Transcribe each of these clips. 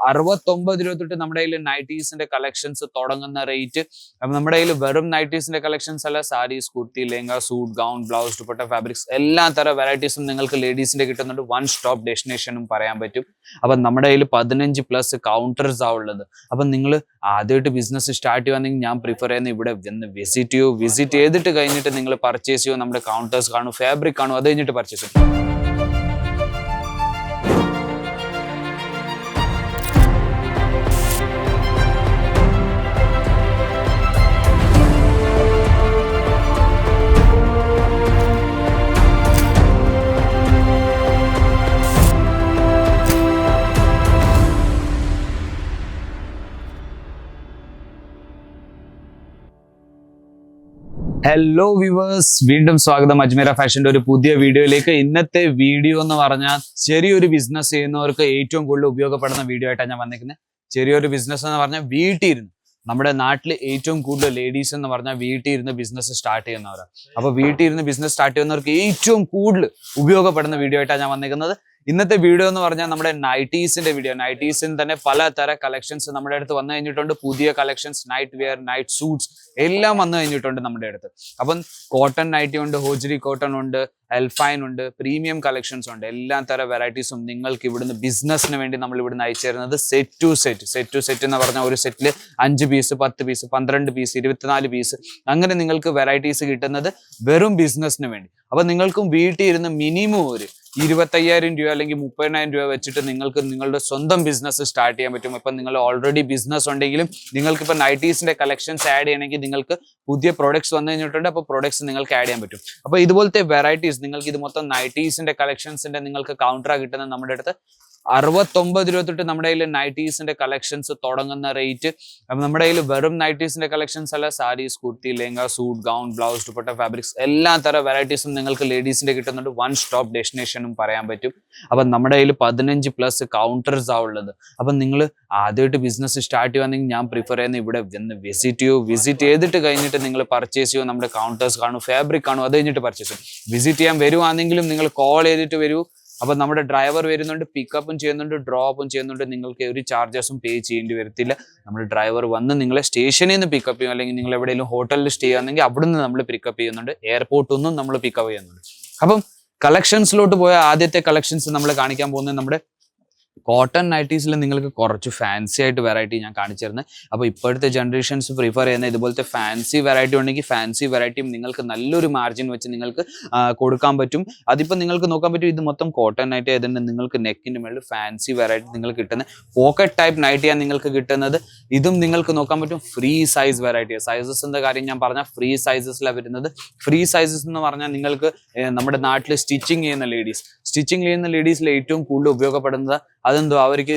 69 രൂപ തൊട്ട് നമ്മുടെ കയ്യിൽ നൈറ്റീസിന്റെ കളക്ഷൻസ് തുടങ്ങുന്ന റേറ്റ്. അപ്പം നമ്മുടെ കയ്യിൽ വെറും നൈറ്റീസിന്റെ കളക്ഷൻസ് അല്ല, saris, kurti, lehenga, suit, gown, blouse, dupatta, fabrics എല്ലാ തരം വെറൈറ്റീസും നിങ്ങൾക്ക് ലേഡീസിന്റെ കിട്ടുന്നുണ്ട്. വൺ സ്റ്റോപ്പ് ഡെസ്റ്റിനേഷനും പറയാൻ പറ്റും. അപ്പം നമ്മുടെ കയ്യിൽ 15+ കൗണ്ടേഴ്സ് ആ ഉള്ളത്. അപ്പം നിങ്ങൾ ആദ്യമായിട്ട് ബിസിനസ് സ്റ്റാർട്ട് ചെയ്യുകയാണെങ്കിൽ ഞാൻ പ്രിഫർ ചെയ്യുന്നത് ഇവിടെ ഒന്ന് വിസിറ്റ് ചെയ്തിട്ട് കഴിഞ്ഞിട്ട് നിങ്ങൾ പർച്ചേസ് ചെയ്യുമോ. നമ്മുടെ കൗണ്ടേഴ്സ് കാണും, ഫാബ്രിക് കാണും, അത് കഴിഞ്ഞിട്ട് പർച്ചേസ് ചെയ്യും. ഹലോ വ്യൂവേഴ്സ്, വീണ്ടും സ്വാഗതം അജ്മീറ ഫാഷന്റെ ഒരു പുതിയ വീഡിയോയിലേക്ക്. ഇന്നത്തെ വീഡിയോ എന്ന് പറഞ്ഞാൽ ചെറിയൊരു ബിസിനസ് ചെയ്യുന്നവർക്ക് ഏറ്റവും കൂടുതൽ ഉപയോഗപ്പെടുന്ന വീഡിയോ ആയിട്ടാണ് ഞാൻ വന്നിരിക്കുന്നത്. ചെറിയൊരു ബിസിനസ് എന്ന് പറഞ്ഞാൽ വീട്ടിലിരുന്ന്, നമ്മുടെ നാട്ടിൽ ഏറ്റവും കൂടുതൽ ലേഡീസ് എന്ന് പറഞ്ഞാൽ വീട്ടിലിരുന്ന് ബിസിനസ് സ്റ്റാർട്ട് ചെയ്യുന്നവരാണ്. അപ്പൊ വീട്ടിലിരുന്ന് ബിസിനസ് സ്റ്റാർട്ട് ചെയ്യുന്നവർക്ക് ഏറ്റവും കൂടുതൽ ഉപയോഗപ്പെടുന്ന വീഡിയോ ആയിട്ടാണ് ഞാൻ വന്നിരിക്കുന്നത്. ഇന്നത്തെ വീഡിയോ എന്ന് പറഞ്ഞാൽ നമ്മുടെ നൈറ്റീസിന്റെ വീഡിയോ. നൈറ്റീസിന് തന്നെ പലതര കളക്ഷൻസ് നമ്മുടെ അടുത്ത് വന്നു കഴിഞ്ഞിട്ടുണ്ട്. പുതിയ collections, night wear, night suits എല്ലാം വന്നു കഴിഞ്ഞിട്ടുണ്ട് നമ്മുടെ അടുത്ത്. അപ്പം കോട്ടൺ നൈറ്റി ഉണ്ട്, ഹോജരി കോട്ടൺ ഉണ്ട്, എൽഫൈൻ ഉണ്ട്, പ്രീമിയം കളക്ഷൻസ് ഉണ്ട്. എല്ലാ തരം വെറൈറ്റീസും നിങ്ങൾക്ക് ഇവിടുന്ന് ബിസിനസ്സിന് വേണ്ടി നമ്മൾ ഇവിടുന്ന് അയച്ചു തരുന്നത് സെറ്റ് ടു സെറ്റ് എന്ന് പറഞ്ഞാൽ ഒരു സെറ്റിൽ 5 പീസ്, 10 പീസ്, 12 പീസ്, 24 പീസ്, അങ്ങനെ നിങ്ങൾക്ക് വെറൈറ്റീസ് കിട്ടുന്നത് വെറും ബിസിനസ്സിന് വേണ്ടി. അപ്പൊ നിങ്ങൾക്കും വീട്ടിൽ ഇരുന്ന് മിനിമം ഒരു 25,000 രൂപ അല്ലെങ്കിൽ 30,000 രൂപ വെച്ചിട്ട് നിങ്ങൾക്ക് നിങ്ങളുടെ സ്വന്തം ബിസിനസ് സ്റ്റാർട്ട് ചെയ്യാൻ പറ്റും. ഇപ്പം നിങ്ങൾ ഓൾറെഡി ബിസിനസ് ഉണ്ടെങ്കിലും നിങ്ങൾക്ക് ഇപ്പം നൈറ്റീസിന്റെ കളക്ഷൻസ് ആഡ് ചെയ്യണമെങ്കിൽ നിങ്ങൾക്ക് പുതിയ പ്രോഡക്ട്സ് വന്നു കഴിഞ്ഞിട്ടുണ്ട്. അപ്പോൾ പ്രോഡക്ട്സ് നിങ്ങൾക്ക് ആഡ് ചെയ്യാൻ പറ്റും. അപ്പോൾ ഇതുപോലത്തെ വെറൈറ്റീസ് നിങ്ങൾക്ക് ഇത് മൊത്തം നൈറ്റീസിന്റെ കളക്ഷൻസിന്റെ നിങ്ങൾക്ക് കൗണ്ടറാ കിട്ടുന്നത് നമ്മുടെ അടുത്ത് 69 രൂപ തൊട്ട് നമ്മുടെ കയ്യിൽ നൈറ്റീസിന്റെ കളക്ഷൻസ് തുടങ്ങുന്ന റേറ്റ്. അപ്പം നമ്മുടെ കയ്യിൽ വെറും നൈറ്റീസിന്റെ കളക്ഷൻസ് അല്ല, saris, kurti, lehenga, suit, gown, blouse, dupatta, fabrics എല്ലാ തരം വെറൈറ്റീസും നിങ്ങൾക്ക് ലേഡീസിന്റെ കിട്ടുന്നുണ്ട്. വൺ സ്റ്റോപ്പ് ഡെസ്റ്റിനേഷനും പറയാൻ പറ്റും. അപ്പം നമ്മുടെ കയ്യിൽ 15+ കൗണ്ടേഴ്സ് ആ ഉള്ളത്. അപ്പം നിങ്ങൾ ആദ്യമായിട്ട് ബിസിനസ് സ്റ്റാർട്ട് ചെയ്യുകയാണെങ്കിൽ ഞാൻ പ്രിഫർ ചെയ്യുന്നത് ഇവിടെ ഒന്ന് വിസിറ്റ് ചെയ്തിട്ട് കഴിഞ്ഞിട്ട് നിങ്ങൾ പർച്ചേസ് ചെയ്യുമോ. നമ്മുടെ കൗണ്ടേഴ്സ് കാണും, ഫാബ്രിക് കാണും, അത് കഴിഞ്ഞിട്ട് പർച്ചേസ് ചെയ്യും. വിസിറ്റ് ചെയ്യാൻ വരുവാണെങ്കിലും നിങ്ങൾ കോൾ ചെയ്തിട്ട് വരൂ. അപ്പൊ നമ്മുടെ ഡ്രൈവർ വരുന്നുണ്ട്, പിക്കപ്പും ചെയ്യുന്നുണ്ട്, ഡ്രോപ്പും ചെയ്യുന്നുണ്ട്. നിങ്ങൾക്ക് ഒരു ചാർജസും പേ ചെയ്യേണ്ടി വരത്തില്ല. നമ്മുടെ ഡ്രൈവർ വന്ന് നിങ്ങളെ സ്റ്റേഷനിൽ നിന്ന് പിക്കപ്പ് ചെയ്യും, അല്ലെങ്കിൽ നിങ്ങൾ എവിടെയെങ്കിലും ഹോട്ടലിൽ സ്റ്റേ ചെയ്യുകയാണെങ്കിൽ അവിടെ നിന്ന് നമ്മൾ പിക്കപ്പ് ചെയ്യുന്നുണ്ട്. എയർപോർട്ടിൽ നിന്നും നമ്മൾ പിക്കപ്പ് ചെയ്യുന്നുണ്ട്. അപ്പം കളക്ഷൻസിലോട്ട് പോയ ആദ്യത്തെ കളക്ഷൻസ് നമ്മൾ കാണിക്കാൻ പോകുന്നത് നമ്മുടെ കോട്ടൺ നൈറ്റീസിൽ നിങ്ങൾക്ക് കുറച്ച് ഫാൻസി ആയിട്ട് വെറൈറ്റി ഞാൻ കാണിച്ചു തരുന്നത്. അപ്പോൾ ഇപ്പോഴത്തെ ജനറേഷൻസ് പ്രിഫർ ചെയ്യുന്ന ഇതുപോലത്തെ ഫാൻസി വെറൈറ്റി ഉണ്ടെങ്കിൽ ഫാൻസി വെറൈറ്റിയും നിങ്ങൾക്ക് നല്ലൊരു മാർജിൻ വെച്ച് നിങ്ങൾക്ക് കൊടുക്കാൻ പറ്റും. അതിപ്പോൾ നിങ്ങൾക്ക് നോക്കാൻ പറ്റും. ഇത് മൊത്തം കോട്ടൺ നൈറ്റി ആയതുകൊണ്ട് നിങ്ങൾക്ക് നെക്കിൻ്റെ മേളിൽ ഫാൻസി വെറൈറ്റി നിങ്ങൾക്ക് കിട്ടുന്നത് പോക്കറ്റ് ടൈപ്പ് നൈറ്റിയാണ് നിങ്ങൾക്ക് കിട്ടുന്നത്. ഇതും നിങ്ങൾക്ക് നോക്കാൻ പറ്റും ഫ്രീ സൈസ് വെറൈറ്റി. സൈസസിൻ്റെ കാര്യം ഞാൻ പറഞ്ഞാൽ ഫ്രീ സൈസസിലാണ് വരുന്നത്. ഫ്രീ സൈസസ് എന്ന് പറഞ്ഞാൽ നിങ്ങൾക്ക് നമ്മുടെ നാട്ടിൽ സ്റ്റിച്ചിങ് ചെയ്യുന്ന ലേഡീസിൽ ഏറ്റവും കൂടുതൽ ഉപയോഗപ്പെടുന്നത് അതെന്തോ അവർക്ക്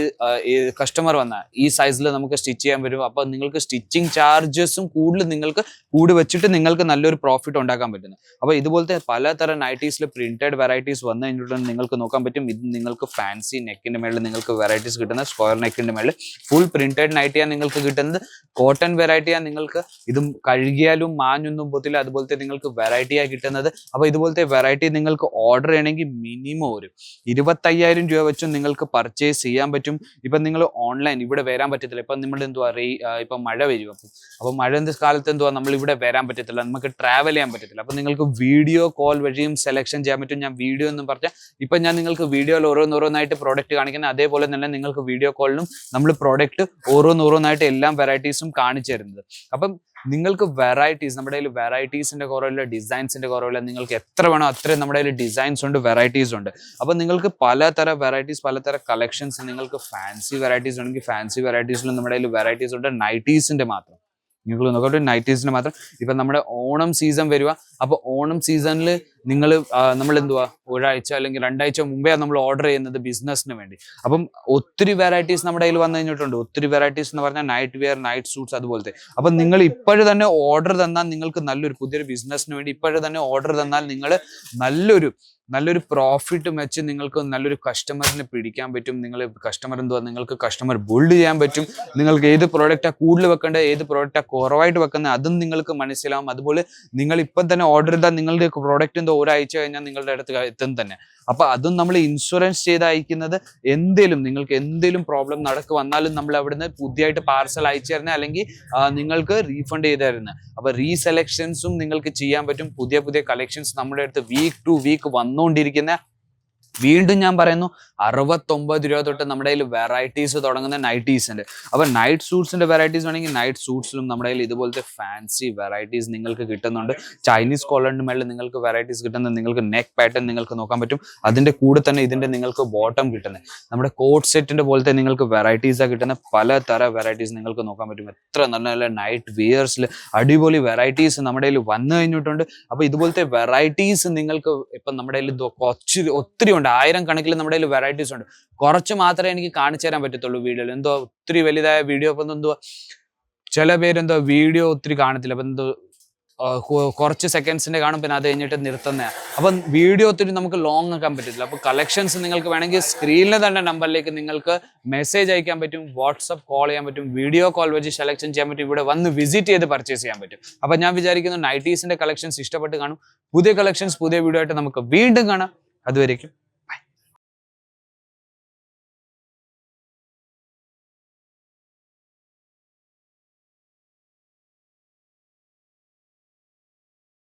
കസ്റ്റമർ വന്നാൽ ഈ സൈസിൽ നമുക്ക് സ്റ്റിച്ച് ചെയ്യാൻ പറ്റും. അപ്പോൾ നിങ്ങൾക്ക് സ്റ്റിച്ചിങ് ചാർജസും കൂടുതൽ നിങ്ങൾക്ക് കൂടി വെച്ചിട്ട് നിങ്ങൾക്ക് നല്ലൊരു പ്രോഫിറ്റ് ഉണ്ടാക്കാൻ പറ്റുന്നു. അപ്പോൾ ഇതുപോലത്തെ പലതരം നൈറ്റീസിൽ പ്രിന്റഡ് വെറൈറ്റീസ് വന്നു കഴിഞ്ഞിട്ടുണ്ടെങ്കിൽ നിങ്ങൾക്ക് നോക്കാൻ പറ്റും. ഇത് നിങ്ങൾക്ക് ഫാൻസി നെക്കിന്റെ മേളിൽ നിങ്ങൾക്ക് വെറൈറ്റീസ് കിട്ടുന്നത് സ്ക്വയർ നെക്കിന്റെ മേളിൽ ഫുൾ പ്രിന്റഡ് നൈറ്റിയാണ് നിങ്ങൾക്ക് കിട്ടുന്നത്. കോട്ടൺ വെറൈറ്റിയാണ് നിങ്ങൾക്ക്. ഇതും കഴുകിയാലും മാഞ്ഞൊന്നും പോത്തില്ല. അതുപോലത്തെ നിങ്ങൾക്ക് വെറൈറ്റിയാണ് കിട്ടുന്നത്. അപ്പോൾ ഇതുപോലത്തെ വെറൈറ്റി നിങ്ങൾക്ക് ഓർഡർ ചെയ്യണമെങ്കിൽ മിനിമം ഒരു 25,000 രൂപ വെച്ചും നിങ്ങൾക്ക് പർച്ചേസ് ചെയ്യാൻ പറ്റും. ഇപ്പം നിങ്ങൾ ഓൺലൈൻ ഇവിടെ വരാൻ പറ്റത്തില്ല. ഇപ്പം നമ്മൾ എന്തുവാ ഇപ്പം മഴ വരും. അപ്പം മഴ കാലത്ത് എന്തുവാ നമ്മൾ ഇവിടെ വരാൻ പറ്റത്തില്ല, നമുക്ക് ട്രാവൽ ചെയ്യാൻ പറ്റത്തില്ല. അപ്പം നിങ്ങൾക്ക് വീഡിയോ കോൾ വഴിയും സെലക്ഷൻ ചെയ്യാൻ പറ്റും. ഞാൻ വീഡിയോ എന്ന് പറഞ്ഞാൽ ഇപ്പം ഞാൻ നിങ്ങൾക്ക് വീഡിയോയിൽ ഓരോന്നോരോന്നായിട്ട് പ്രോഡക്റ്റ് കാണിക്കുന്നത്, അതേപോലെ തന്നെ നിങ്ങൾക്ക് വീഡിയോ കോളിലും നമ്മൾ പ്രോഡക്റ്റ് ഓരോന്നോരോന്നായിട്ട് എല്ലാം വെറൈറ്റീസും കാണിച്ചു തരുന്നത്. അപ്പം നിങ്ങൾക്ക് വെറൈറ്റീസ്, നമ്മുടെ കയ്യിൽ വെറൈറ്റീസിന്റെ കുറവില്ല, ഡിസൈൻസിന്റെ കുറവില്ല. നിങ്ങൾക്ക് എത്ര വേണോ അത്രയും നമ്മുടെ കയ്യിൽ ഡിസൈൻസ് ഉണ്ട്, വെറൈറ്റീസ് ഉണ്ട്. അപ്പൊ നിങ്ങൾക്ക് പലതരം വെറൈറ്റീസ്, പലതരം കളക്ഷൻസ്. നിങ്ങൾക്ക് ഫാൻസി വെറൈറ്റീസ് ഉണ്ടെങ്കിൽ ഫാൻസി വെറൈറ്റീസിലും നമ്മുടെ കയ്യിൽ വെറൈറ്റീസ് ഉണ്ട്. നൈറ്റീസിന്റെ മാത്രം നിങ്ങൾ നോക്കട്ടെ, നൈറ്റീസിന് മാത്രം. ഇപ്പൊ നമ്മുടെ ഓണം സീസൺ വരിക. അപ്പൊ ഓണം സീസണിൽ നമ്മൾ എന്തുവാ ഒരാഴ്ച അല്ലെങ്കിൽ 2 ആഴ്ച മുമ്പേ നമ്മൾ ഓർഡർ ചെയ്യുന്നത് ബിസിനസ്സിന് വേണ്ടി. അപ്പം ഒത്തിരി വെറൈറ്റീസ് നമ്മുടെ കയ്യിൽ വന്നു കഴിഞ്ഞിട്ടുണ്ട്. ഒത്തിരി വെറൈറ്റീസ് എന്ന് പറഞ്ഞാൽ നൈറ്റ് വെയർ, നൈറ്റ് സൂട്ട്സ് അതുപോലത്തെ. അപ്പം നിങ്ങൾ ഇപ്പോഴും തന്നെ ഓർഡർ തന്നാൽ നിങ്ങൾക്ക് നല്ലൊരു പുതിയൊരു ബിസിനസ്സിന് വേണ്ടി ഇപ്പോഴും തന്നെ ഓർഡർ തന്നാൽ നിങ്ങൾ നല്ലൊരു പ്രോഫിറ്റ് വെച്ച് നിങ്ങൾക്ക് നല്ലൊരു കസ്റ്റമറിനെ പിടിക്കാൻ പറ്റും. നിങ്ങൾക്ക് കസ്റ്റമർ ബിൽഡ് ചെയ്യാൻ പറ്റും. നിങ്ങൾക്ക് ഏത് പ്രോഡക്റ്റാണ് കൂടുതൽ വെക്കേണ്ടത്, ഏത് പ്രോഡക്റ്റാണ് കുറവായിട്ട് വെക്കുന്നത് അതും നിങ്ങൾക്ക് മനസ്സിലാവും. അതുപോലെ നിങ്ങൾ ഇപ്പം തന്നെ തന്നെ ഓർഡർ ചെയ്താൽ നിങ്ങളുടെ പ്രോഡക്റ്റ് എന്തോ ഒരാഴ്ച കഴിഞ്ഞാൽ നിങ്ങളുടെ അടുത്ത് എത്തും തന്നെ. അപ്പൊ അതും നമ്മൾ ഇൻഷുറൻസ് ചെയ്ത് അയക്കുന്നത്, നിങ്ങൾക്ക് എന്തെങ്കിലും പ്രോബ്ലം വന്നാലും നമ്മൾ അവിടുന്ന് പുതിയതായിട്ട് പാർസൽ അയച്ചു തരുന്നത്, അല്ലെങ്കിൽ നിങ്ങൾക്ക് റീഫണ്ട് ചെയ്ത് തരുന്നത്. അപ്പൊ റീസെലക്ഷൻസും നിങ്ങൾക്ക് ചെയ്യാൻ പറ്റും. പുതിയ പുതിയ കളക്ഷൻസ് നമ്മുടെ അടുത്ത് വീക്ക് ടു വീക്ക് വന്നുകൊണ്ടിരിക്കുന്ന. വീണ്ടും ഞാൻ പറയുന്നു, 69 രൂപ തൊട്ട് നമ്മുടെ കയ്യിൽ വെറൈറ്റീസ് തുടങ്ങുന്ന നൈറ്റീസിന്റെ. അപ്പൊ നൈറ്റ് സൂട്ട്സിന്റെ വെറൈറ്റീസ് വേണമെങ്കിൽ നൈറ്റ് സൂട്ട്സിലും നമ്മുടെ കയ്യിൽ ഇതുപോലത്തെ ഫാൻസി വെറൈറ്റീസ് നിങ്ങൾക്ക് കിട്ടുന്നുണ്ട്. ചൈനീസ് കോളറിന്റെ മേളിൽ നിങ്ങൾക്ക് വെറൈറ്റീസ് കിട്ടുന്നത്, നിങ്ങൾക്ക് നെക്ക് പാറ്റേൺ നിങ്ങൾക്ക് നോക്കാൻ പറ്റും. അതിന്റെ കൂടെ തന്നെ ഇതിന്റെ നിങ്ങൾക്ക് ബോട്ടം കിട്ടുന്നത്, നമ്മുടെ കോട്ട് സെറ്റിന്റെ പോലത്തെ നിങ്ങൾക്ക് വെറൈറ്റീസാണ് കിട്ടുന്ന. പലതര വെറൈറ്റീസ് നിങ്ങൾക്ക് നോക്കാൻ പറ്റും. എത്ര നല്ല നല്ല നൈറ്റ് വിയേഴ്സിൽ അടിപൊളി വെറൈറ്റീസ് നമ്മുടെ കയ്യിൽ വന്നു കഴിഞ്ഞിട്ടുണ്ട്. അപ്പൊ ഇതുപോലത്തെ വെറൈറ്റീസ് നിങ്ങൾക്ക് ഇപ്പം നമ്മുടെ കയ്യിൽ ഒത്തിരി ഉണ്ട്. 1000 കണക്കിൽ നമ്മുടെ കയ്യിൽ വെറൈറ്റീസ് ഉണ്ട്. കുറച്ച് മാത്രമേ എനിക്ക് കാണിച്ചു തരാൻ പറ്റത്തുള്ളൂ വീഡിയോയിൽ. എന്തോ ഒത്തിരി വലുതായ വീഡിയോ, അപ്പം എന്തോ ചില പേരെന്തോ വീഡിയോ ഒത്തിരി കാണത്തില്ല, അപ്പം എന്തോ കുറച്ച് സെക്കൻഡ്സിന്റെ കാണും, പിന്നെ അത് കഴിഞ്ഞിട്ട് നിർത്തുന്നതാണ്. അപ്പം വീഡിയോ ഒത്തിരി നമുക്ക് ലോങ് ആക്കാൻ പറ്റത്തില്ല. അപ്പോൾ കളക്ഷൻസ് നിങ്ങൾക്ക് വേണമെങ്കിൽ സ്ക്രീനിൽ തന്നെ നമ്പറിലേക്ക് നിങ്ങൾക്ക് മെസ്സേജ് അയക്കാൻ പറ്റും, വാട്സപ്പ് കോൾ ചെയ്യാൻ പറ്റും, വീഡിയോ കോൾ വെച്ച് സെലക്ഷൻ ചെയ്യാൻ പറ്റും, ഇവിടെ വന്ന് വിസിറ്റ് ചെയ്ത് പർച്ചേസ് ചെയ്യാൻ പറ്റും. അപ്പം ഞാൻ വിചാരിക്കുന്നു നൈറ്റീസിന്റെ കളക്ഷൻസ് ഇഷ്ടപ്പെട്ട് കാണും. പുതിയ കളക്ഷൻസ് പുതിയ വീഡിയോ ആയിട്ട് നമുക്ക് വീണ്ടും കാണാം. അതുവരേക്കും